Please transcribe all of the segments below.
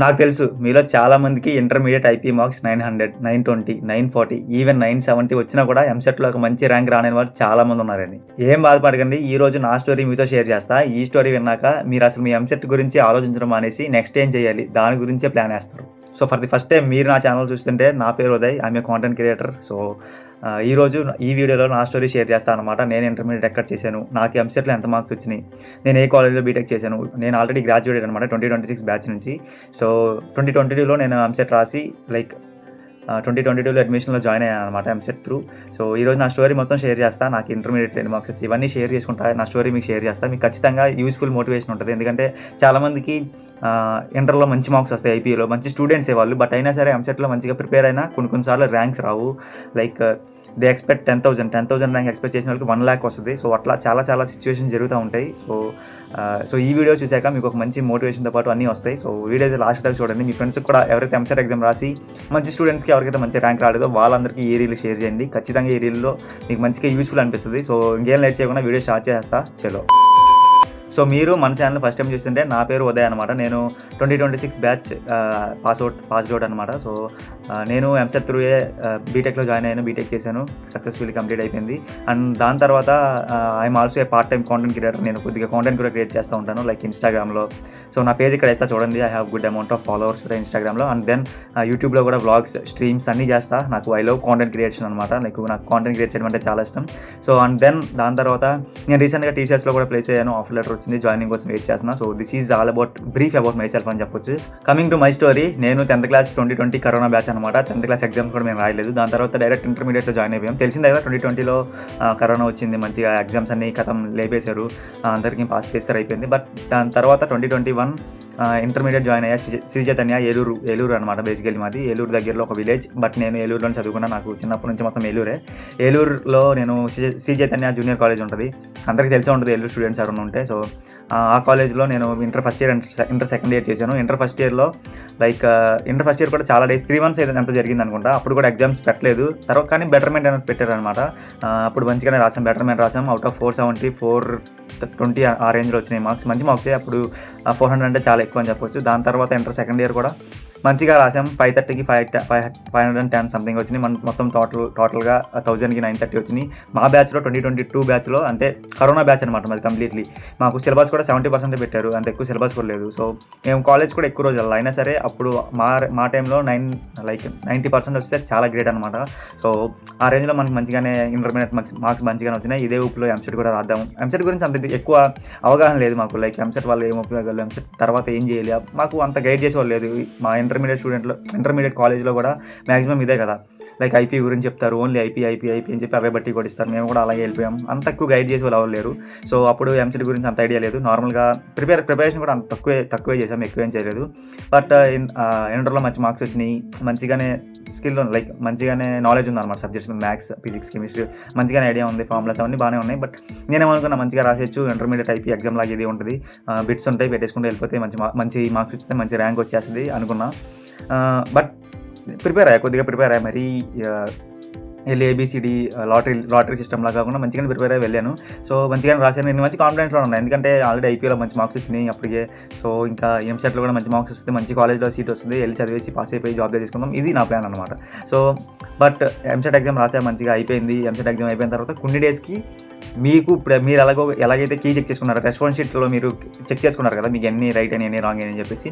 నాకు తెలుసు మీలో చాలామందికి ఇంటర్మీడియట్ ఐపీ మార్క్స్ 900, 920, 940, ఈవెన్ 970 వచ్చినా కూడా ఎంసెట్లో ఒక మంచి ర్యాంక్ రాని వాళ్ళు చాలామంది ఉన్నారండి. ఏం బాధపడకండి, ఈరోజు నా స్టోరీ మీతో షేర్ చేస్తా. ఈ స్టోరీ విన్నాక మీరు అసలు మీ ఎంసెట్ గురించి ఆలోచించడం మానేసి నెక్స్ట్ ఏం చేయాలి దాని గురించే ప్లాన్ వేస్తారు. So for the first time మీరు నా ఛానల్ చూస్తుంటే, నా పేరు Uday, I'm a content creator. So ఈరోజు ఈ వీడియోలో నా స్టోరీ షేర్ చేస్తాను అనమాట. నేను ఇంటర్మీడియట్ ఎక్కడ చేశాను, నాకు ఎంసెట్లో ఎంత మార్క్స్ వచ్చినాయి, నేను ఏ కాలేజ్లో బీటెక్ చేశాను. నేను ఆల్రెడీ గ్రాడ్యుయేట్ అనమాట 2026 బ్యాచ్ నుంచి. సో 2022లో నేను ఎంసెట్ రాసి 2022లో అడ్మిషన్లో జాయిన్ అయ్యాను అనమాట ఎంసెట్ త్రూ. సో ఈరోజు నా స్టోరీ మొత్తం షేర్ చేస్తాను. నాకు ఇంటర్మీడియట్ ఎన్ని మార్క్స్ వచ్చి ఇవన్నీ షేర్ చేసుకుంటా, నా స్టోరీ మీకు షేర్ చేస్తాను. మీకు ఖచ్చితంగా యూస్ఫుల్ మోటివేషన్ ఉంటుంది. ఎందుకంటే చాలామందికి ఇంటర్లో మంచి మార్క్స్ వస్తాయి, ఐపీలో మంచి స్టూడెంట్సే వాళ్ళు, బట్ అయినా సరే ఎంసెట్లో మంచిగా ప్రిపేర్ అయినా కొన్నిసార్లు ranks Rao. They expect 10,000 rank expect చేసిన వాళ్ళకి 1 lakh వస్తుంది. సో అట్లా చాలా సిచ్యువేషన్ జరుగుతూ ఉంటాయి. సో ఈ వీడియో చూశాక మీకు ఒక మంచి మోటివేషన్తో పాటు అన్నీ వస్తాయి. సో వీడియో లాస్ట్ దాకా చూడండి. మీ ఫ్రెండ్స్కి కూడా ఎవరైతే ఎంసెట్ ఎగ్జామ్ రాసి మంచి స్టూడెంట్స్కి ఎవరికైతే మంచి ర్యాంక్ రాలేదో వాళ్ళందరికీ ఈ రీల్ షేర్ చేయండి. ఖచ్చితంగా ఈ రీల్లో మీకు మంచిగా యూస్ఫుల్ అనిపిస్తుంది. సో ఇంకేం లేట్ చేయకుండా వీడియో స్టార్ట్ చేస్తా. చలో. సో మీరు మన ఛానల్ ఫస్ట్ టైం చూస్తుంటే, నా పేరు ఉదయ్ అనమాట. నేను 2026 బ్యాచ్ పాస్డ్ అవుట్ అనమాట. సో నేను ఎంసెట్ త్రూ బీటెక్లో జాయిన్ అయ్యాను, బీటెక్ చేశాను, సక్సెస్ఫుల్లీ కంప్లీట్ అయిపోయింది. అండ్ దాని తర్వాత I'm also a part time content creator. నేను కొద్దిగా కాంటెంట్ కూడా క్రియేట్ చేస్తూ ఉంటాను, లైక్ ఇన్స్టాగ్రామ్లో. సో నా పేజ్ ఇక్కడ వేస్తా చూడండి. I have good amount of followers కూడా ఇన్స్టాగ్రామ్లో. అండ్ దెన్ యూట్యూబ్లో కూడా వ్లాగ్స్, స్ట్రీమ్స్ అన్నీ చేస్తా. నాకు ఐ లవ్ కాంటెంట్ క్రియేషన్ అనమాట. నాకు కాంటెంట్ క్రియేట్ చేయడం అంటే చాలా ఇష్టం. సో అండ్ దెన్ దాని తర్వాత నేను రీసెంట్గా టీసీఎస్లో కూడా ప్లేస్ అయ్యాను. ఆఫర్ లెటర్ వచ్చింది, జాయినింగ్ కోసం వెయిట్ చేస్తున్నా. So this is all brief about my self అని చెప్పొచ్చు. కమింగ్ టు మై స్టోరీ, నేను 10th క్లాస్ 2020 కరోనా బ్యాచ్ అనమాట. 10th క్లాస్ ఎగ్జామ్స్ కూడా మేము రాయలేదు. దాని తర్వాత డైరెక్ట్ ఇంటర్మీడియట్లో జాయిన్ అయిపోయాం. తెలిసిందే కదా 2020లో కరోనా వచ్చింది, మంచిగా ఎగ్జామ్స్ అన్ని కథం లేపేశారు, అందరికీ పాస్ చేస్తారు, అయిపోయింది. బట్ దాని తర్వాత 2021 ఇంటర్మీడియట్ జాయిన్ అయ్యా. శ్రీ చైతన్య ఏలూరు అనమాట. బేసికలీ మాది ఏలూరు దగ్గరలో ఒక విలేజ్, బట్ నేను ఏలూరులో చదువుకున్నా. నాకు చిన్నప్పటి నుంచి మొత్తం ఏలూరే. ఏలూరులో నేను శ్రీ చైతన్య జూనియర్ కాలేజ్ ఉంటుంది, అందరికీ తెలిసే ఉంటుంది ఏలూరు స్టూడెంట్స్ ఎవరైనా ఉంటే. సో ఆ కాలేజ్లో నేను inter first year, inter second year చేశాను. ఇంటర్ ఫస్ట్ ఇయర్లో ఇంటర్ ఫస్ట్ ఇయర్ కూడా చాలా డేస్, 3 months ఎంత జరిగింది అనుకుంటా. అప్పుడు కూడా ఎగ్జామ్స్ పెట్టలేదు తర్వాత, కానీ బెటర్మెంట్ అనేది పెట్టారనమాట. అప్పుడు మంచిగానే రాసాం, బెటర్మెంట్ రాసాం. అవుట్ ఆఫ్ 470, 420 ఆ రేంజ్లో వచ్చినాయి మార్క్స్. మంచి మార్క్సే. అప్పుడు 400 అంటే చాలా ఎక్కువ అని చెప్పొచ్చు. దాని తర్వాత ఇంటర్ సెకండ్ ఇయర్ కూడా మంచిగా రాసాం. 530కి 510 సంథింగ్ వచ్చినాయి. మొత్తం టోటల్గా 1000కి 930 వచ్చినాయి. మా బ్యాచ్లో 2022 బ్యాచ్లో, అంటే కరోనా బ్యాచ్ అనమాట మాది కంప్లీట్లీ. మాకు సిలబస్ కూడా 70% పెట్టారు, అంత ఎక్కువ సిలబస్ కూడా లేదు. సో మేము కాలేజ్ కూడా ఎక్కువ రోజులు అయినా సరే అప్పుడు మా టైంలో 90% వస్తే చాలా గ్రేట్ అనమాట. సో ఆ రేంజ్లో మనకి మంచిగానే ఇంటర్మీడియట్ మార్క్స్ మంచిగానే వచ్చినాయి. ఇదే ఊపులో ఎంసెట్ కూడా రాద్దాము. ఎంసెట్ గురించి అంత ఎక్కువ అవగాహన లేదు మాకు. ఎంసెట్ వాళ్ళు ఏం ఉపయోగాలు, ఎంసెట్ తర్వాత ఏం చేయాలి, మాకు అంత గైడ్ చేసేవాళ్ళు లేదు. మా ఇంటర్మీడియట్ కాలేజ్లో కూడా మ్యాక్సిమం ఇదే కదా, ఐపీ గురించి చెప్తారు. ఓన్లీ ఐపీ అని చెప్పి అవే బట్టి కొట్టిస్తారు. మేము కూడా అలాగే వెళ్ళిపోయాం. అంత ఎక్కువ గైడ్ చేసే వాళ్ళు ఎవరు లేరు. సో అప్పుడు ఎంసెట్ గురించి అంత ఐడియా లేదు. నార్మల్గా ప్రిపరేషన్ కూడా అంత తక్కువే చేసాం, ఎక్కువేం చేయలేదు. బట్ ఇంటర్లో మంచి మార్క్స్ వచ్చినాయి. మంచిగానే స్కిల్ ఉంది, మంచిగానే నాలెడ్జ్ ఉంది అనమాట సబ్జెక్ట్స్ మీద. మ్యాథ్స్, ఫిజిక్స్, కెమిస్ట్రీ మంచిగానే ఐడియా ఉంది. ఫార్ములాస్ అవన్నీ బాగానే ఉన్నాయి. బట్ నేనేమనుకున్నా మంచిగా రాసేచ్చు, ఇంటర్మీడియట్ ఐపీ ఎగ్జామ్ లాగా ఇది ఉంటుంది, బిట్స్ ఉంటాయి, పెట్టేసుకుంటూ వెళ్ళిపోతే మంచి మార్క్స్ వస్తే మంచి ర్యాంక్ వచ్చేస్తుంది అనుకున్నా. బట్ కొద్దిగా ప్రిపేర్ అయ్యా. మరి వెళ్ళి ఏబిసిడి లాటరీ సిస్టమ్లా కాకుండా మంచిగానే ప్రిపేర్ అయ్యి వెళ్ళాను. సో మంచిగానే రాశాను. నేను మంచి కాన్ఫిడెన్స్లో ఉన్నాను, ఎందుకంటే ఆల్రెడీ ఐపీలో మంచి మార్క్స్ వచ్చినాయి అప్పటికే. సో ఇంకా ఎంసెట్లో కూడా మంచి మార్క్స్ వస్తే మంచి కాలేజ్లో సీట్ వస్తుంది, వెళ్ళి చదివేసి పాస్ అయిపోయి జాబ్ తీసుకుందాం, ఇది నా ప్లాన్ అనమాట. సో బట్ ఎంసెట్ ఎగ్జామ్ రాసా, మంచిగా అయిపోయింది. ఎంసెట్ ఎగ్జామ్ అయిపోయిన తర్వాత కొన్ని డేస్కి మీకు ఇప్పుడు మీరు ఎలాగైతే కీ చెక్ చేసుకున్నారో, రెస్పాన్స్ షీట్లో మీరు చెక్ చేసుకున్నారు కదా, మీకు ఎన్ని రైట్ అని ఎన్ని రాంగ్ అని చెప్పేసి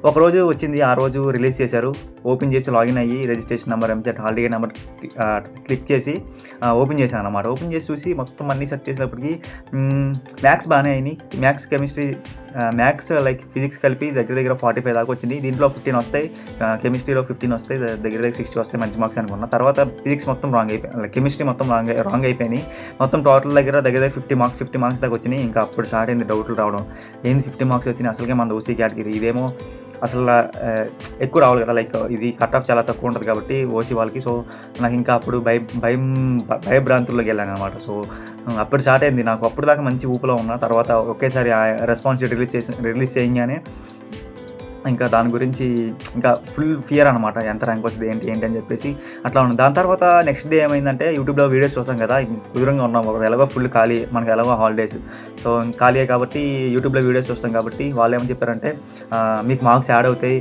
ఒకరోజు వచ్చింది. ఆ రోజు రిలీజ్ చేశారు. ఓపెన్ చేసి లాగిన్ అయ్యి registration number, EAMCET hall ticket number click చేసి ఓపెన్ చేశాను అనమాట. ఓపెన్ చేసి చూసి మొత్తం అన్నీ సెర్చ్ చేసినప్పటికీ మ్యాథ్స్ బాగానే అయినాయి. మ్యాథ్స్, కెమిస్ట్రీ, మ్యాథ్స్ ఫిజిక్స్ కలిపి దగ్గర 45 దాకా వచ్చింది. దీంట్లో 15 వస్తాయి, కెమిస్ట్రీలో 15 వస్తాయి, దగ్గర 60 వస్తాయి, మంచి మార్క్స్ అనుకున్నా. తర్వాత ఫిజిక్స్ మొత్తం రాంగ్ అయిపోయి, కెమిస్ట్రీ మొత్తం రాంగ్ అయిపోయినాయి. మొత్తం టోటల్ దగ్గర 50 మార్క్స్ దాకా వచ్చినాయి. ఇంకా అప్పుడు స్టార్ట్ అయింది డౌట్లు రావడం. ఏంది 50 మార్క్స్ వచ్చినాయి, అసలుకే మన ఓసీ కేటగిరీ, ఇదేమో అసలు ఎక్కువ రావాలి కదా, ఇది కట్ ఆఫ్ చాలా తక్కువ ఉంటుంది కాబట్టి ఓసీ వాళ్ళకి. సో నాకు ఇంకా అప్పుడు భయభ్రాంతుల్లోకి వెళ్ళాను అనమాట. సో అప్పుడు స్టార్ట్ అయింది నాకు. అప్పుడు దాకా మంచి ఊపులో ఉన్నా. తర్వాత ఒకేసారి రెస్పాన్స్ రిలీజ్ చేయగానే ఇంకా దాని గురించి ఇంకా ఫుల్ ఫియర్ అనమాట, ఎంత ర్యాంక్ వస్తుంది ఏంటి అని చెప్పేసి అట్లా ఉంది. దాని తర్వాత నెక్స్ట్ డే ఏమైందంటే, యూట్యూబ్లో వీడియోస్ చూస్తాం కదా, కుదురంగా ఉన్నాం, ఎలాగో ఫుల్ ఖాళీ, మనకి ఎలాగో హాలిడేస్, సో ఖాళీయే కాబట్టి యూట్యూబ్లో వీడియోస్ చూస్తాం కాబట్టి వాళ్ళు ఏమని చెప్పారంటే, మీకు మార్క్స్ యాడ్ అవుతాయి,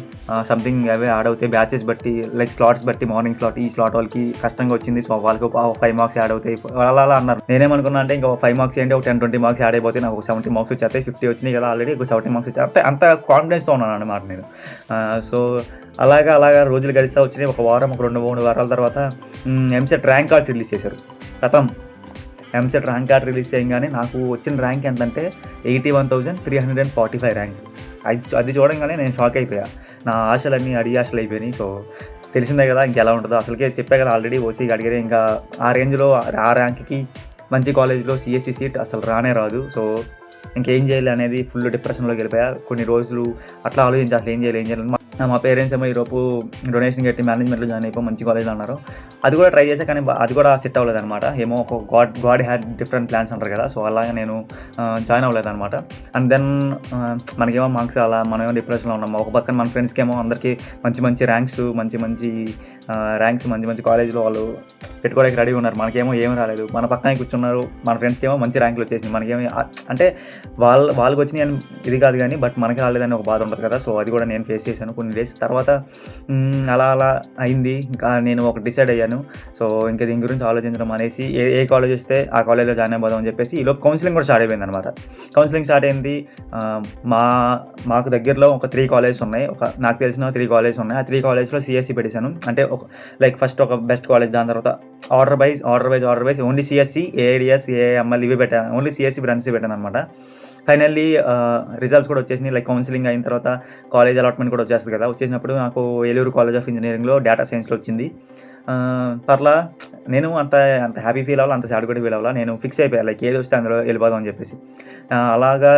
సంథింగ్ అవే యాడ్ అవుతాయి బ్యాచెస్ బట్టి, లైక్ స్లాట్స్ బట్టి, మార్నింగ్ స్లాట్ ఈ స్లాట్ వాళ్ళకి కష్టంగా వచ్చింది, సో వాళ్ళకి 5 మార్క్స్ యాడ్ అవుతాయి అలా అన్నారు. నేనేమనుకున్నా అంటే ఇంకా 5 మార్క్స్ ఏంటి, ఒక 10-20 మార్క్స్ యాడ్ అయిపోతే నాకు 70 మార్క్స్ వచ్చేస్తాయి, 50 వచ్చినాయి కదా ఆల్రెడీ, ఒక 70 మార్క్స్ వచ్చాయి అంత కాన్ఫిడెన్స్తో ఉన్నాను అనమాట నేను. సో అలాగా రోజులు గడిస్తూ వచ్చినాయి. ఒక వారం, ఒక 2-3 వారాల తర్వాత ఎంసెట్ ర్యాంక్ కార్డ్స్ రిలీజ్ చేశారు. కథం ఎంసెట్ ర్యాంక్ కార్డ్ రిలీజ్ చేయగానే నాకు వచ్చిన ర్యాంక్ ఎంతంటే 81,345 ర్యాంక్. అది చూడంగానే నేను షాక్ అయిపోయా. నా ఆశలన్నీ ఆశలు అయిపోయినాయి. సో తెలిసిందే కదా ఇంకెలా ఉంటుందో, అసలుకే చెప్పే కదా ఆల్రెడీ ఓసీకి అడిగారు, ఇంకా ఆ రేంజ్లో ఆ ర్యాంక్కి మంచి కాలేజ్లో సిఎస్సి సీట్ అసలు రానే రాదు. సో ఇంకేం చేయాలి అనేది ఫుల్ డిప్రెషన్లోకి వెళ్ళిపోయా. కొన్ని రోజులు అట్లా ఆలోచించి అసలు ఏం చేయాలి మా పేరెంట్స్ ఏమో ఈరోజు డొనేషన్ కట్టి మేనేజ్మెంట్లో జాయిన్ అయిపో మంచి కాలేజ్ అన్నారు. అది కూడా ట్రై చేసా, కానీ అది కూడా సెట్ అవ్వలేదు అనమాట. ఏమో ఒక గాడ్ హ్యాడ్ డిఫరెంట్ ప్లాన్స్ అంటారు కదా, సో అలాగా నేను జాయిన్ అవ్వలేదు అనమాట. అండ్ దెన్ మనకేమో మార్క్స్ అలా మనమేమో డిప్రెషన్లో ఉన్నాము. ఒక పక్కన మన ఫ్రెండ్స్కి ఏమో అందరికీ మంచి ర్యాంక్స్ మంచి కాలేజ్లో వాళ్ళు పెట్టుకోవడానికి రెడీ ఉన్నారు. మనకేమో ఏమీ రాలేదు. మన పక్కన కూర్చున్నారు, మన ఫ్రెండ్స్కి ఏమో మంచి ర్యాంకులు వచ్చేసింది, మనకేమో అంటే వాళ్ళకి వచ్చినాయి అని ఇది కాదు కానీ బట్ మనకి రాలేదని ఒక బాధ ఉంటుంది కదా. సో అది కూడా నేను ఫేస్ చేశాను కొన్ని డేస్. తర్వాత అలా అయింది. ఇంకా నేను ఒక డిసైడ్ అయ్యాను. సో ఇంకా దీని గురించి ఆలోచించడం అనేసి ఏ కాలేజ్ వస్తే ఆ కాలేజ్లో జాయిన్ అయిపోదాం అని చెప్పేసి ఈలోపు కౌన్సిలింగ్ కూడా స్టార్ట్ అయిపోయింది అనమాట. కౌన్సిలింగ్ స్టార్ట్ అయింది. మాకు దగ్గరలో ఒక 3 కాలేజెస్ ఉన్నాయి. నాకు తెలిసిన 3 కాలేజెస్ ఉన్నాయి. ఆ 3 కాలేజ్లో సిఎస్సి పెట్టేశాను. అంటే లైక్ ఫస్ట్ ఒక బెస్ట్ కాలేజ్, దాని తర్వాత order wise only CSE, AIDS, AIML ఇవి పెట్టాను. ఓన్లీ సిఎస్సి బ్రాంచెస్ పెట్టాను అనమాట. ఫైనల్లీ రిజల్ట్స్ కూడా వచ్చేసినాయి. లైక్ కౌన్సిలింగ్ అయిన తర్వాత కాలేజ్ అలాట్మెంట్ కూడా వచ్చేస్తుంది కదా. వచ్చేసినప్పుడు నాకు ఏలూరు కాలేజ్ ఆఫ్ ఇంజనీరింగ్లో డేటా సైన్స్లో వచ్చింది. పర్లా నేను అంత హ్యాపీ ఫీల్ అవ్వాలి, అంత సాడ్ కూడా ఫీల్ అవ్వాలి. నేను ఫిక్స్ అయిపోయాను లైక్ ఏది వస్తే అందులో వెళ్ళిపోదాం అని చెప్పేసి. అలాగా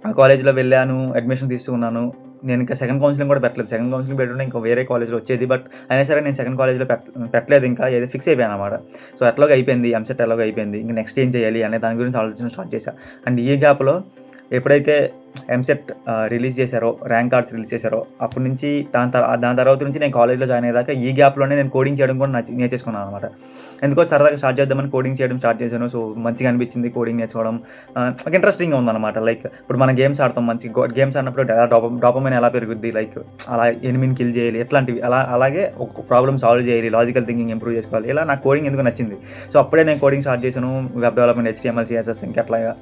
ఆ కాలేజ్లో వెళ్ళాను, అడ్మిషన్ తీసుకున్నాను. నేను ఇంకా సెకండ్ కౌన్సిలింగ్ కూడా పెట్టలేదు. సెకండ్ కౌన్సిలింగ్ పెట్టుకుంటే ఇంకా వేరే కాలేజ్లో వచ్చేది, బట్ అయినా సరే నేను సెకండ్ కాలేజ్లో పెట్టలేదు. ఇంకా ఏదో ఫిక్స్ అయిపోయాను అనమాట. సో ఎట్లాగో అయిపోయింది, ఎంసెట్ ఎలాగో అయిపోయింది. ఇంకా నెక్స్ట్ ఏం చేయాలి అనే దాని గురించి ఆలోచన స్టార్ట్ చేశాను. అండ్ ఈ గ్యాప్లో ఎప్పుడైతే ఎంసెట్ రిలీజ్ చేశారో, ర్యాంక్ కార్డ్స్ రిలీజ్ చేశారో, అప్పటి నుంచి దాని తర్వాత నుంచి నేను కాలేజ్లో జాయిన్ అయ్యేదాకా ఈ గ్యాప్లోనే నేను కోడింగ్ చేయడం కూడా నేర్చేసుకున్నాను అనమాట. ఎందుకో సరదాగా స్టార్ట్ చేద్దామని కోడింగ్ చేయడం స్టార్ట్ చేశాను. సో మంచిగా అనిపించింది కోడింగ్ నేర్చుకోవడం. ఇంట్రెస్టింగ్గా ఉందన్నమాట. లైక్ ఇప్పుడు మనం గేమ్స్ ఆడతాం, మంచి గేమ్స్ ఆడినప్పుడు డోపమైన్ ఎలా పెరుగుద్ది, లైక్ అలా ఎనిమిని కిల్ చేయాలి, ఎట్లాంటివి అలాగే ఒక ప్రాబ్లమ్ సాల్వ్ చేయాలి, లాజికల్ థింకింగ్ ఇంప్రూవ్ చేసుకోవాలి. ఇలా నాకు కోడింగ్ ఎందుకు నచ్చింది. సో అప్పుడే నేను కోడింగ్ స్టార్ట్ చేశాను. వెబ్ డెవలప్మెంట్, HTML, CSS ఇంకా అట్లాగా,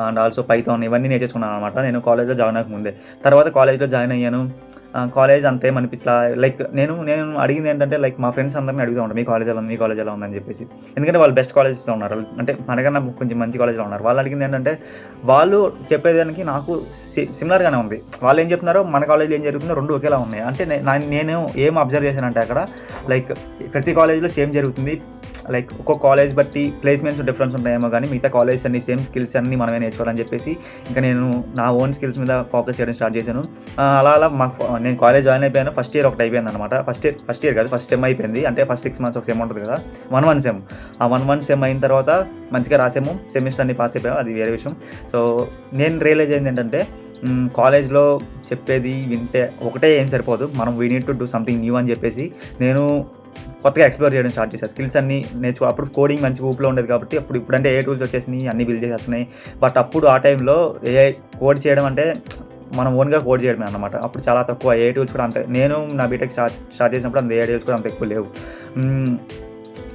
అండ్ ఆల్సో పైథాన్ ఇవన్నీ నేర్చుకున్నాను అనమాట నేను కాలేజ్లో జాయిన్ అవ్వకముందే. తర్వాత కాలేజ్లో జాయిన్ అయ్యాను. కాలేజ్ అంతేమనిపించలా. లైక్ నేను అడిగింది ఏంటంటే లైక్ మా ఫ్రెండ్స్ అందరినీ అడుగుతూ ఉంటాను, మీ కాలేజ్ ఎలా ఉందని చెప్పేసి. ఎందుకంటే వాళ్ళు బెస్ట్ కాలేజెస్లో ఉన్నారు, అంటే మనకన్నా కొంచెం మంచి కాలేజ్లో ఉన్నారు. వాళ్ళు అడిగింది ఏంటంటే వాళ్ళు చెప్పేదానికి నాకు సిమిలర్గానే ఉంది. వాళ్ళు ఏం చెప్తున్నారో మన కాలేజ్లో ఏం జరుగుతుందో రెండు ఒకేలా ఉన్నాయి. అంటే నేను ఏం అబ్జర్వ్ చేశానంటే అక్కడ లైక్ ప్రతి కాలేజ్లో సేమ్ జరుగుతుంది. లైక్ ఒక్కొక్క కాలేజ్ బట్టి ప్లేస్మెంట్స్ డిఫరెన్స్ ఉంటాయేమో కానీ మిగతా కాలేజెస్ అన్ని సేమ్ స్కిల్స్ అన్ని మనమే నేర్చుకోవాలని చెప్పేసి ఇంకా నేను నా ఓన్ స్కిల్స్ మీద ఫోకస్ చేయడం స్టార్ట్ చేశాను. అలా నేను కాలేజ్ జాయిన్ అయిపోయాను. ఫస్ట్ ఇయర్ ఒకటి అయిపోయింది అనమాట. ఫస్ట్ ఇయర్ కాదు, ఫస్ట్ సెమ్ అయిపోయింది. అంటే ఫస్ట్ 6 months ఒక సెమ్ ఉంటుంది కదా, 1 సెమ్. ఆ 1 సెమ్ అయిన తర్వాత మంచిగా రాసాము, సెమిస్టర్ అన్ని పాస్ అయిపోయాము, అది వేరే విషయం. సో నేను రియలైజ్ అయింది ఏంటంటే కాలేజ్లో చెప్పేది వింటే ఒకటే ఏం సరిపోదు, మనం we need to do something new అని చెప్పేసి నేను కొత్తగా ఎక్స్ప్లోర్ చేయడం స్టార్ట్ చేశాను. స్కిల్స్ అన్ని నేర్చుకో. అప్పుడు కోడింగ్ మంచి ఊపులో ఉండేది కాబట్టి ఇప్పుడంటే ఏ టూల్స్ వచ్చేసినాయి, అన్ని బిల్డ్ చేసేస్తున్నాయి. బట్ అప్పుడు ఆ టైంలో కోడ్ చేయడం అంటే మనం ఓన్గా కోడ్ చేయడమే అన్నమాట. అప్పుడు చాలా తక్కువ, ఏ టూల్స్ కూడా అంతే. నేను నా బీటెక్ స్టార్ట్ చేసినప్పుడు అంత ఏ టూల్స్ కూడా అంత ఎక్కువ లేవు.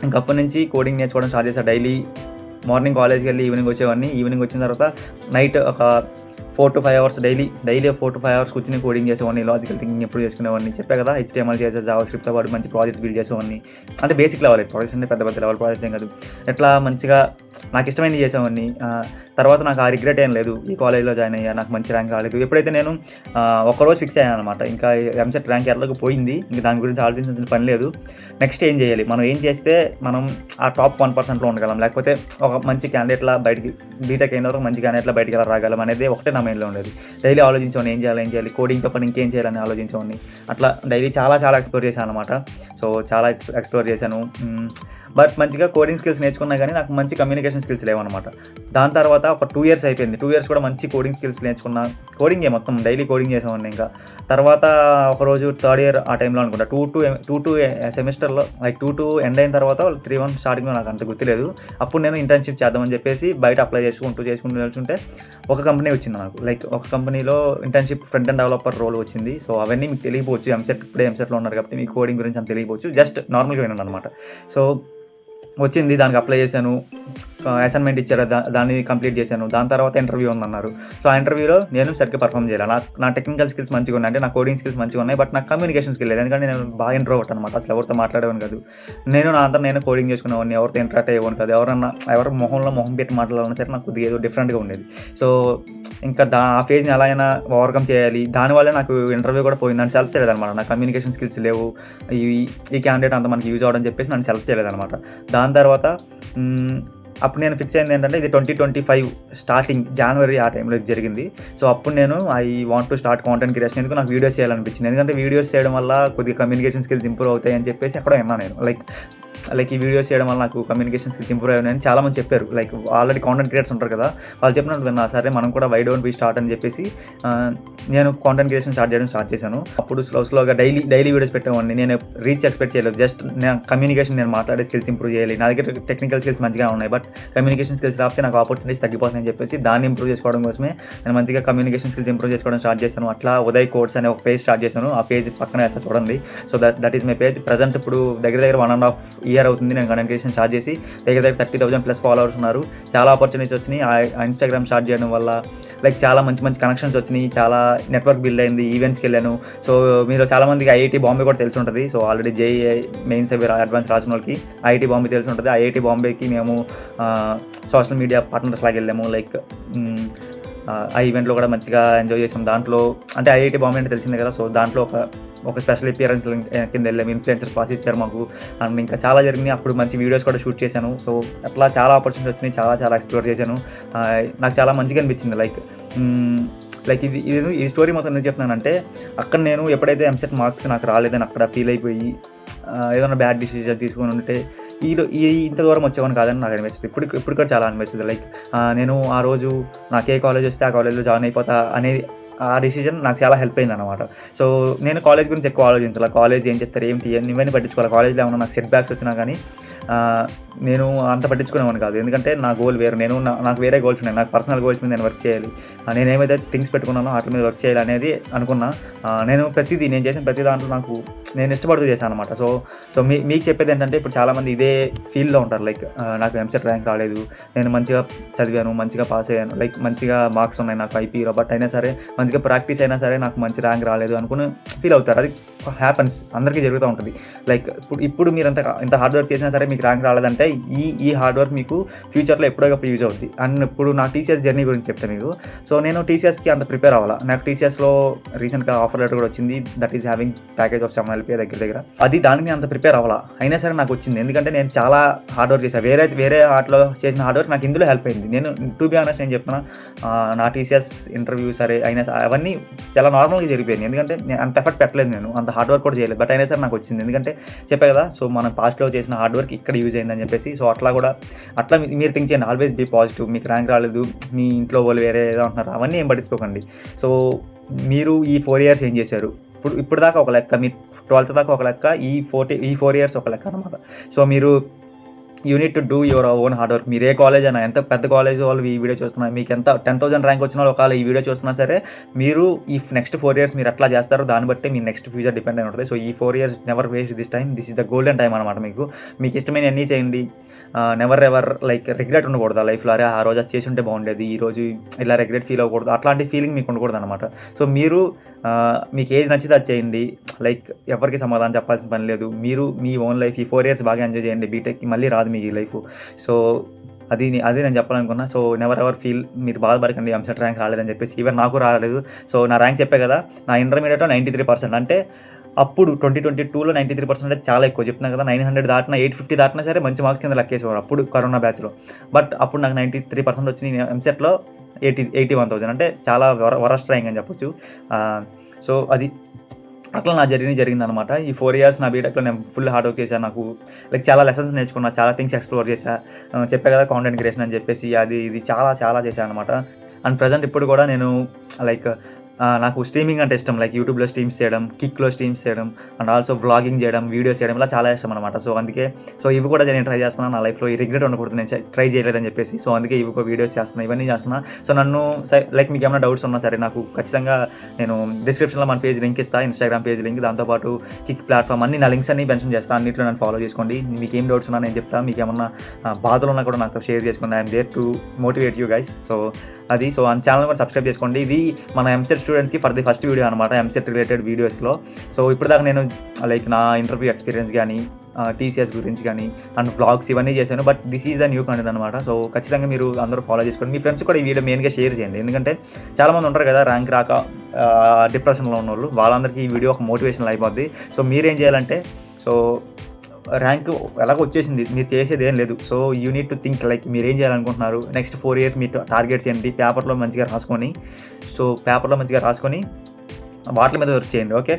ఇంకప్పటి నుంచి కోడింగ్ నేర్చుకోవడం స్టార్ట్ చేశాను. డైలీ మార్నింగ్ కాలేజ్కి వెళ్ళి ఈవినింగ్ వచ్చేవాడిని. ఈవినింగ్ వచ్చిన తర్వాత నైట్ ఒక 4 to 5 hours daily 4 to 5 hours కూర్చొని కోడింగ్ చేసేవాడిని, లాజికల్ థింకింగ్ ఇంప్రూవ్ చేసుకునేవాడిని. చెప్పే కదా HTML, CSS, జావాస్క్రిప్ట్తో పాటు మంచి ప్రాజెక్ట్స్ బిల్డ్ చేసేవాడిని. అంటే బేసిక్ లెవెల్ ప్రాజెక్ట్స్ అంటే పెద్ద లెవెల్ ప్రాజెక్ట్స్ ఏం కాదు, ఎట్లా మంచిగా నాకు ఇష్టమైనవి చేసేవాడిని. తర్వాత నాకు ఆ రిగ్రెట్ ఏం లేదు, ఈ కాలేజ్లో జాయిన్ అయ్యా, నాకు మంచి ర్యాంక్ రాలేదు. ఎప్పుడైతే నేను ఒక్కరోజు ఫిక్స్ అయ్యాను అనమాట, ఇంకా ఎంసెట్ ర్యాంక్ ఎలాగో పోయింది, ఇంకా దాని గురించి ఆలోచించాల్సిన పని లేదు. నెక్స్ట్ ఏం చేయాలి, మనం ఏం చేస్తే మనం ఆ టాప్ 1%లో ఉండగలం, లేకపోతే ఒక మంచి క్యాండిడేట్లా బయటికి బీటెక్ అయిన వరకు మంచి క్యాండిడేట్లా బయటికి ఎలా రాగలం అనేది ఒకటే నా మైండ్లో ఉండేది. డైలీ ఆలోచించేవాడిని ఏం చేయాలి, కోడింగ్తో పని ఇంకేం చేయాలని ఆలోచించేవాడిని. అట్లా డైలీ చాలా ఎక్స్ప్లోర్ చేశాను అనమాట. సో చాలా ఎక్స్ప్లోర్ చేశాను. బట్ మంచిగా కోడింగ్ స్కిల్స్ నేర్చుకున్నా కానీ నాకు మంచి కమ్యూనికేషన్ స్కిల్స్ లేవన్నమాట. దాని తర్వాత ఒక 2 years అయిపోయింది. 2 years కూడా మంచి కోడింగ్ స్కిల్స్ నేర్చుకున్నా. కోడింగే మొత్తం డైలీ కోడింగ్ చేసేవాడిని. ఇంకా తర్వాత ఒకరోజు 3rd year ఆ టైంలో అనుకుంటా, 2 సెమిస్టర్లో లైక్ 2 ఎండ్ అయిన తర్వాత 3-1 స్టార్టింగ్లో నాకు అంత గుర్తులేదు. అప్పుడు నేను ఇంటర్న్షిప్ చేద్దామని చెప్పేసి బయట అప్లై చేసుకుంటూ వెళ్తుంటే ఒక కంపెనీ వచ్చింది నాకు. నాకు. లైక్ ఒక కంపెనీలో internship front end developer role వచ్చింది. సో అవన్నీ మీకు తెలియకపోవచ్చు. ఇప్పుడే ఎంసెట్‌లో ఉన్నారు కాబట్టి మీకు కోడింగ్ గురించి అంత తెలియకపోవచ్చు. జస్ట్ నార్మల్‌గా వినండనమాట. సో వచ్చింది, దానికి అప్లై చేశాను. అసైన్‌మెంట్ ఇచ్చారు. దాన్ని కంప్లీట్ చేశాను. దాని తర్వాత ఇంటర్వ్యూ ఉందన్నారు. సో ఆ ఇంటర్వ్యూలో నేను సరిగ్గా పర్ఫార్మ్ చేయలే. నా టెక్నికల్ స్కిల్స్ మంచిగా ఉన్నాయి. అంటే నా కోడింగ్ స్కిల్స్ మంచిగా ఉన్నాయి. బట్ నాకు కమ్యూనికేషన్ స్కిల్ లేదు. ఎందుకంటే నేను బాగా ఇంట్రోవర్ట్ అనమాట. అసలు ఎవరితో మాట్లాడేవాడిని కాదు. నా అంతా నేను కోడింగ్ చేసుకునేవాడిని. ఎవరితో ఇంటరాక్ట్ అయ్యేవాడిని కాదు. ఎవరు మొహం పెట్టి మాట్లాడాలన్నా సరే నాకు కొద్దిగా ఏదో డిఫరెంట్‌గా ఉండేది. సో ఇంకా ఆ ఫేజ్‌ని ఎలా అయినా ఓవర్‌కమ్ చేయాలి. దానివల్లే నాకు ఇంటర్వ్యూ కూడా పోయింది. నన్ను సెలెక్ట్ చేయలేదనమాట. నా కమ్యూనికేషన్ స్కిల్స్ లేవు. ఈ క్యాండిడేట్ అంత మనకి యూజ్ అవ్వదని చెప్పేసి నన్ను సెలెక్ట్ చేయలేదనమాట. దాని తర్వాత అప్పుడు నేను ఫిక్స్ అయింది ఏంటంటే ఇది 2025 స్టార్టింగ్ జనవరి ఆ టైంలో ఇది జరిగింది. సో అప్పుడు నేను I want to start content creation. ఎందుకు నాకు వీడియోస్ చేయాలనిపించింది. ఎందుకంటే వీడియోస్ చేయడం వల్ల కొద్దిగా కమ్యూనికేషన్ స్కిల్స్ ఇంప్రూవ్ అవుతాయి అని చెప్పేసి ఎక్కడో విన్నాను నేను. లైక్ ఈ వీడియోస్ చేయడం వల్ల నాకు కమ్యూనికేషన్ స్కిల్స్ ఇంప్రూవ్ అయ్యాయని చాలామంది చెప్పారు. లైక్ ఆల్రెడీ కాంటెంట్ క్రియేటర్స్ ఉంటారు కదా, వాళ్ళు చెప్పినట్టు విన్నా. సరే మనం కూడా వై డోంట్ వి స్టార్ట్ అని చెప్పేసి నేను కాంటెంట్ క్రియేషన్ స్టార్ట్ చేశాను. అప్పుడు స్లోగా డైలీ వీడియోస్ పెట్టేవాడిని. నేను రీచ్ ఎక్స్పెక్ట్ చేయలేదు. జస్ట్ నేను మాట్లాడే స్కిల్స్ ఇంప్రూవ్ చేయాలి. నా దగ్గర టెక్నికల్ స్కిల్స్ మంచిగా ఉన్నాయి. బట్ కమ్యూనికేషన్ స్కిల్స్ రాకపోతే నాకు ఆపర్చునిటీస్ తగ్గిపోతాయని చెప్పేసి దాన్ని ఇంప్రూవ్ చేసుకోవడం కోసమే నేను మంచిగా కమ్యూనికేషన్ స్కిల్స్ ఇంప్రూవ్ చేసుకోవడం స్టార్ట్ చేశాను. అట్లా ఉదయ్ కోర్స్ అనే ఒక పేజ్ స్టార్ట్ చేశాను. ఆ పేజ్ పక్కన వేస్తా చూడండి. So that is my page. Present ఇప్పుడు దగ్గర 1.5 year అవుతుంది నేను కంటెంట్ క్రియేషన్ స్టార్ట్ చేసి. దగ్గర 30,000+ ఫాలోవర్స్ ఉన్నారు. చాలా ఆపర్చునిటీస్ వచ్చినాయి. ఆ ఇన్స్టాగ్రామ్ స్టార్ట్ చేయడం వల్ల లైక్ చాలా మంచి కనెక్షన్స్ వచ్చినాయి. చాలా నెట్వర్క్ బిల్డ్ అయింది. ఈవెంట్స్కి వెళ్ళాను. సో మీరు చాలామందికి ఐఐటీ బాంబే కూడా తెలిసి ఉంటుంది. సో ఆల్రెడీ జేఈఐ మెయిన్స్ అవి అడ్వాన్స్ రాసిన వాళ్ళకి ఐఐటీ బాంబే తెలిసి ఉంటుంది. ఐఐటీ బాంబేకి మేము సోషల్ మీడియా పార్ట్నర్స్ లాగా వెళ్ళాము. లైక్ ఆ ఈవెంట్లో కూడా మంచిగా ఎంజాయ్ చేసాం. దాంట్లో అంటే ఐఐటీ బాంబే అంటే తెలిసిందే కదా. సో దాంట్లో ఒక స్పెషల్ అపియరెన్స్ కింద వెళ్ళాము. ఇన్ఫ్లుయెన్సర్స్ పాస్ ఇచ్చారు మాకు. అండ్ ఇంకా చాలా జరిగినాయి. అప్పుడు మంచి వీడియోస్ కూడా షూట్ చేశాను. సో అట్లా చాలా ఆపర్చునిటీస్ వచ్చినాయి. చాలా ఎక్స్ప్లోర్ చేశాను. నాకు చాలా మంచిగా అనిపించింది. లైక్ ఈ స్టోరీ మొత్తం ఎందుకు చెప్తున్నానంటే, అక్కడ నేను ఎప్పుడైతే ఎంసెట్ మార్క్స్ నాకు రాలేదని అక్కడ ఫీల్ అయిపోయి ఏదైనా బ్యాడ్ డిసిజన్ తీసుకొని ఉంటే ఇంత దూరం వచ్చేవాడిని కాదని నాకు అనిపిస్తుంది. ఇప్పుడు కూడా చాలా అనిపిస్తుంది. లైక్ నేను ఆ రోజు నాకు ఏ కాలేజ్ వస్తే ఆ కాలేజ్లో జాయిన్ అయిపోతా అనేది ఆ డిసిజన్ నాకు చాలా హెల్ప్ అయింది అనమాట. సో నేను కాలేజ్ గురించి ఎక్కువ ఆలోచించాలి. కాలేజ్ ఏం చెప్తారు ఏంటి ఇవన్నీ పట్టించుకోవాలి. కాలేజ్లో ఏమన్నా నాకు సెట్ బ్యాక్స్ వచ్చినా కానీ నేను అంత పట్టించుకునేవాడిని కాదు. ఎందుకంటే నా గోల్ వేరు. నాకు వేరే గోల్స్ ఉన్నాయి. నాకు పర్సనల్ గోల్స్ మీద నేను వర్క్ చేయాలి. నేను ఏమైతే థింగ్స్ పెట్టుకున్నానో వాటి మీద వర్క్ చేయాలి అనేది అనుకున్నా. నేను చేసిన ప్రతి దాంట్లో నేను ఇష్టపడుతూ చేశాను అనమాట. సో మీకు చెప్పేది ఏంటంటే, ఇప్పుడు చాలామంది ఇదే ఫీల్డ్లో ఉంటారు. లైక్ నాకు ఎంసెట్ ర్యాంక్ రాలేదు, నేను మంచిగా చదివాను, మంచిగా పాస్ అయ్యాను, లైక్ మంచిగా మార్క్స్ ఉన్నాయి నాకు ఐపీలో, బట్ అయినా సరే మంచిగా ప్రాక్టీస్ అయినా సరే నాకు మంచి ర్యాంక్ రాలేదు అనుకుని ఫీల్ అవుతారు. అది హ్యాపన్స్, అందరికీ జరుగుతూ ఉంటుంది. లైక్ ఇప్పుడు మీరు ఇంత హార్డ్ వర్క్ చేసినా సరే మీకు ర్యాంక్ రాలేదంటే ఈ హార్డ్ వర్క్ మీకు ఫ్యూచర్లో ఎప్పుడోకప్పుడు యూజ్ అవుతుంది. అండ్ ఇప్పుడు నా టీసీఎస్ జర్నీ గురించి చెప్తాను మీకు. సో నేను టీసీఎస్కి అంత ప్రిపేర్ అవ్వాలా. నాకు టీసీఎస్లో రీసెంట్గా ఆఫర్ లెటర్ కూడా వచ్చింది. That is having package of 7 LPA దగ్గర. దానికి అంత ప్రిపేర్ అవ్వాలా. అయినా సరే నాకు వచ్చింది. ఎందుకంటే నేను చాలా హార్డ్ వర్క్ చేశాను. వేరే ఆటలో చేసిన హార్డ్ వర్క్ నాకు ఇందులో హెల్ప్ అయింది. నేను టు బి ఆనెస్ట్ నేను చెప్తున్నా, నా టీసీఎస్ ఇంటర్వ్యూ సరే అయినా అవన్నీ చాలా నార్మల్గా జరిగిపోయింది. ఎందుకంటే నేను అంత ఎఫర్ట్ పెట్టలేదు, నేను అంత హార్డ్ వర్క్ కూడా చేయలేదు. బట్ అయినా సరే నాకు వచ్చింది. ఎందుకంటే చెప్పే కదా, సో మనం పాస్ట్లో చేసిన హార్డ్ వర్క్ ఇక్కడ యూజ్ అయిందని చెప్పేసి. సో అట్లా మీరు థింక్ చేయండి. Always be positive. మీకు ర్యాంక్ రాలేదు, మీ ఇంట్లో వాళ్ళు వేరే ఏదో అంటున్నారు, అవన్నీ ఏం పట్టించుకోకండి. సో మీరు ఈ 4 years ఏం చేశారు? ఇప్పుడు దాకా ఒక లెక్క, మీ 12th దాకా ఒక లెక్క, ఈ 4 years ఒక లెక్క అనమాట. సో మీరు unit to do your own hard work. మీరు ఏ కాలేజ్ అయినా, ఎంత పెద్ద కాలేజ్ వాళ్ళు ఈ వీడియో చూస్తున్నారు, మీకు ఎంత 10,000 ర్యాంక్ వచ్చిన వాళ్ళు ఒకవేళ ఈ వీడియో చూస్తున్నా సరే, మీరు ఈ నెక్స్ట్ 4 years మీరు ఎట్లా చేస్తారో దాన్ని బట్టి మీ నెక్స్ట్ ఫ్యూచర్ డిపెండ్ అయి ఉంటుంది. సో ఈ 4 years never waste this time. This is the golden time అనమాట. మీకు ఇష్టమైన అన్నీ చేయండి. నెవర్ ఎవర్ లైక్ రిగ్రెట్ ఉండకూడదు ఆ లైఫ్లో. అరే ఆ రోజు అది చేసి ఉంటే బాగుండేది, ఈరోజు ఇలా రిగ్రెట్ ఫీల్ అవ్వకూడదు, అట్లాంటి ఫీలింగ్ మీకు ఉండకూడదు అనమాట. సో మీకు ఏది నచ్చితే అది చేయండి. లైక్ ఎవరికి సమాధానం చెప్పాల్సిన పని లేదు. మీరు మీ ఓన్ లైఫ్ ఈ 4 years బాగా ఎంజాయ్ చేయండి. బీటెక్కి మళ్ళీ రాదు మీకు ఈ లైఫ్. సో అది నేను చెప్పాలనుకున్నా. సో నెవర్ ఎవర్ ఫీల్, మీరు బాధపడకండి ఎంసెట్ ర్యాంక్ రాలేదని చెప్పేసి. ఈవెన్ నాకు రాలేదు. సో నా ర్యాంక్ చెప్పే కదా, నా ఇంటర్మీడియట్లో 93%. అంటే అప్పుడు 2022లో 93% అంటే చాలా ఎక్కువ. చెప్తున్నా కదా, 900 దాటినా 850 దాటినా సరే మంచి మార్క్స్ కింద లెక్కేసేవారు అప్పుడు కరోనా బ్యాచ్లో. బట్ అప్పుడు నాకు 93% వచ్చినాయి. ఎంసెట్లో 81,000 అంటే చాలా వరస్ట్ ర్యాంక్ అని చెప్పొచ్చు. సో అట్లా నా జరిగిందనమాట. ఈ 4 years నా బీటెక్లో నేను ఫుల్ హార్డ్ వర్క్ చేశాను. నాకు లైక్ చాలా లెసన్స్ నేర్చుకున్నా, చాలా థింగ్స్ ఎక్స్ప్లోర్ చేశాను. చెప్పే కదా కాంటెంట్ క్రియేషన్ అని చెప్పేసి, ఇది చాలా చేశాను అనమాట. అండ్ ప్రజెంట్ ఇప్పుడు కూడా నేను లైక్ నాకు స్ట్రీమింగ్ అంటే ఇష్టం. లైక్ యూట్యూబ్‌లో స్ట్రీమ్స్ చేయడం, కిక్‌లో స్ట్రీమ్స్ చేయడం అండ్ ఆల్సో వ్లాగింగ్ చేయడం, వీడియోస్ చేయడం ఇలా చాలా ఇష్టం అనమాట. సో, అందుకే ఇవి కూడా నేను ట్రై చేస్తున్నాను. నా లైఫ్‌లో ఈ రిగ్రెట్ ఉండకూడదు నేను ట్రై చేయలేదని చెప్పేసి. సో, అందుకే ఇవి కూడా వీడియోస్ చేస్తున్నా. ఇవన్నీ చేస్తున్నా. సో, నన్ను లైక్ మీకేమైనా డౌట్స్ ఉన్నా సరే నాకు ఖచ్చితంగా నేను డిస్క్రిప్షన్‌లో మన పేజ్ లింక్ ఇస్తా. ఇన్‌స్టాగ్రామ్ పేజ్ లింక్, దాంతోపాటు కిక్ ప్లాట్‌ఫామ్ అన్నీ నా లింక్స్ అన్నీ మెన్షన్ చేస్తా. అన్నిట్లో నన్ను ఫాలో చేసుకోండి. మీకేం డౌట్స్ ఉన్నా నేను చెప్తా. మీకేమన్నా బాధలున్నా కూడా నాతో షేర్ చేసుకోండి. I'm there to motivate you guys. So, అది. సో, ఛానల్ కూడా సబ్స్క్రైబ్ చేసుకోండి. ఇది మన ఎంసెట్ స్టూడెంట్స్కి ఫర్ ది ఫస్ట్ వీడియో అనమాట, ఎంసెట్ రిలేటెడ్ వీడియోస్లో. సో, ఇప్పటిదాకా నేను లైక్ నా ఇంటర్వ్యూ ఎక్స్పీరియన్స్ కానీ, టీసీఎస్ గురించి కానీ అండ్ వ్లాగ్స్ ఇవన్నీ చేశాను. But this is the new content అనమాట. సో, ఖచ్చితంగా మీరు అందరూ ఫాలో చేసుకోండి. మీ ఫ్రెండ్స్ కూడా ఈ వీడియో మెయిన్గా షేర్ చేయండి. ఎందుకంటే చాలామంది ఉంటారు కదా ర్యాంక్ రాక డిప్రెషన్లో ఉన్న వాళ్ళు, వాళ్ళందరికీ ఈ వీడియో ఒక మోటివేషన్ అయిపోద్ది. సో, మీరేం చేయాలంటే ర్యాంక్ ఎలాగో వచ్చేసింది, మీరు చేసేది ఏం లేదు. So, you need to think like మీరు ఏం చేయాలనుకుంటున్నారు, నెక్స్ట్ 4 years మీ టార్గెట్స్ ఏంటి, పేపర్లో మంచిగా రాసుకొని వాటి మీద వర్క్ చేయండి. ఓకే,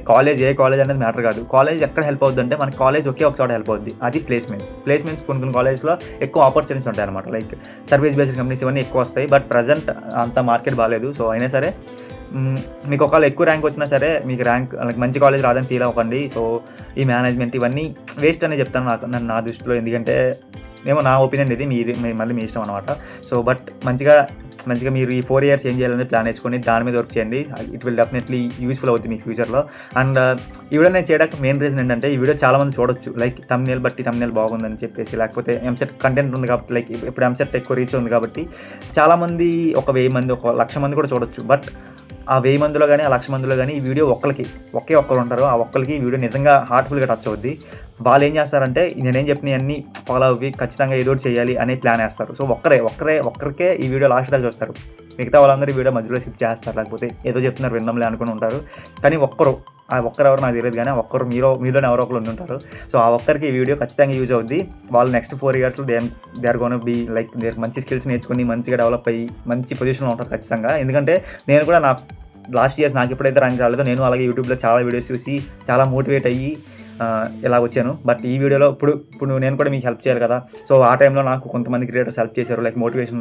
ఏ కాలేజ్ అనేది మ్యాటర్ కాదు. కాలేజ్ ఎక్కడ హెల్ప్ అవుద్ది అంటే మన కాలేజ్ ఒకే ఒక చోట హెల్ప్ అవుద్ది, అది ప్లేస్మెంట్స్ కొన్ని కాలేజ్లో ఎక్కువ ఆపర్చునిటీస్ ఉంటాయి అనమాట. లైక్ సర్వీస్ బేస్డ్ కంపెనీస్ ఇవన్నీ ఎక్కువ వస్తాయి. బట్ ప్రజెంట్ అంత మార్కెట్ బాగాలేదు. సో, అయినా సరే మీకు ఒకవేళ ఎక్కువ ర్యాంక్ వచ్చినా సరే మీకు ర్యాంక్ లైక్ మంచి కాలేజ్ రాదని ఫీల్ అవ్వకండి. సో, ఈ మేనేజ్మెంట్ ఇవన్నీ వేస్ట్ అనే చెప్తాను నా దృష్టిలో. ఎందుకంటే నా ఒపీనియన్ ఇది, మళ్ళీ మీ ఇష్టం అనమాట. సో, బట్ మంచిగా మీరు ఈ 4 years ఏం చేయాలనేది ప్లాన్ వేసుకొని దాని మీద వర్క్ చేయండి. ఇట్ విల్ డెఫినెట్లీ యూస్ఫుల్ అవుతుంది మీకు ఫ్యూచర్లో. అండ్ ఈ వీడియో నేను చేయడానికి మెయిన్ రీజన్ ఏంటంటే, ఈ వీడియో చాలామంది చూడొచ్చు లైక్ తమ్నేల్ బాగుందని చెప్పేసి, లేకపోతే ఎంసెట్ కంటెంట్ ఉంది కాబట్టి, లైక్ ఇప్పుడు ఎంసెట్ ఎక్కువ రీచ్ ఉంది కాబట్టి చాలామంది 1000 మంది 1,00,000 మంది కూడా చూడొచ్చు. బట్ ఆ 1000 మందిలో కానీ ఆ 1,00,000 మందిలో కానీ ఈ వీడియో ఒక్కరు ఉంటారు. ఆ ఒక్కరికి ఈ వీడియో నిజంగా హార్ట్ఫుల్గా టచ్ అవుద్ది. వాళ్ళు ఏం చేస్తారంటే నేనేం చెప్పినవన్నీ ఫాలో అవ్వి ఖచ్చితంగా ఏదో చేయాలి అనే ప్లాన్ వేస్తారు. సో, ఒక్కరికే ఈ వీడియో లాస్ట్ దాకా చూస్తారు. మిగతా వాళ్ళందరూ ఈ వీడియో మధ్యలో స్కిప్ చేస్తారు, లేకపోతే ఏదో చెప్తున్నారు విందాంలే అనుకుని ఉంటారు. కానీ ఒక్కరెవరు నాకు తెలియదు, కానీ ఒక్కరు మీలోనే ఎవరో ఒకరు ఉంటారు. సో, ఆ ఒక్కరికి ఈ వీడియో ఖచ్చితంగా యూజ్ అవుద్ది. వాళ్ళు next 4 years they are gonna be like మంచి స్కిల్స్ నేర్చుకుని మంచిగా డెవలప్ అయ్యి మంచి పొజిషన్లో ఉంటారు ఖచ్చితంగా. ఎందుకంటే నేను కూడా లాస్ట్ ఇయర్స్ నాకు ఎప్పుడైతే ర్యాంక్ రాలేదో నేను అలాగే యూట్యూబ్లో చాలా వీడియోస్ చూసి చాలా మోటివేట్ అయ్యి ఇలా వచ్చాను. బట్ ఈ వీడియోలో ఇప్పుడు నేను కూడా మీకు హెల్ప్ చేయాలి కదా. సో, ఆ టైంలో నాకు కొంతమంది క్రియేటర్స్ హెల్ప్ చేశారు లైక్ మోటివేషన్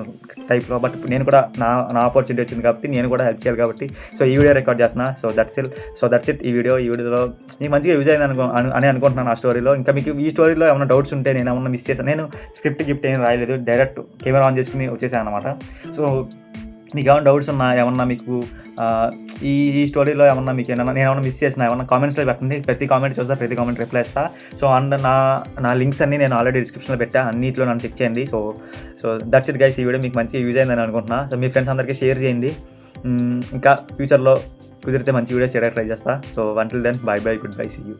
టైప్లో. బట్ నేను కూడా నా ఆపర్చునిటీ వచ్చింది కాబట్టి నేను కూడా హెల్ప్ చేయాలి కాబట్టి సో, ఈ వీడియో రికార్డ్ చేస్తున్నా. So, that's it. ఈ వీడియోలో మీకు మంచిగా యూజ్ అయింది అని అనుకుంటున్నాను ఆ స్టోరీలో. ఇంకా మీకు ఈ స్టోరీలో ఏమైనా డౌట్స్ ఉంటే, నేను ఏమన్నా మిస్ చేశాను, నేను స్క్రిప్ట్ ఏం రాయలేదు, డైరెక్ట్ కెమెరా ఆన్ చేసుకుని వచ్చేసాను అనమాట. సో, మీకు ఏమైనా డౌట్స్ ఉన్నా, ఏమన్నా మీకు ఈ స్టోరీలో ఏమన్నా మీకు నేను ఏమన్నా మిస్ చేసినా ఏమన్నా కామెంట్స్లో పెట్టండి. ప్రతి కామెంట్ చూస్తా, ప్రతి కామెంట్ రిప్లై ఇస్తా. సో, అండ్ నా లింక్స్ అన్నీ నేను ఆల్రెడీ డిస్క్రిప్షన్లో పెట్టా, అన్నిట్లో నన్ను చెక్ చేయండి. So that's it guys. ఈ వీడియో మీకు మంచిగా యూజ్ అయిందని అనుకుంటున్నా. సో, మీ ఫ్రెండ్స్ అందరికీ షేర్ చేయండి. ఇంకా ఫ్యూచర్లో కుదిరితే మంచి వీడియోస్ చేయడానికి ట్రై చేస్తా. So, until then bye goodbye, see you.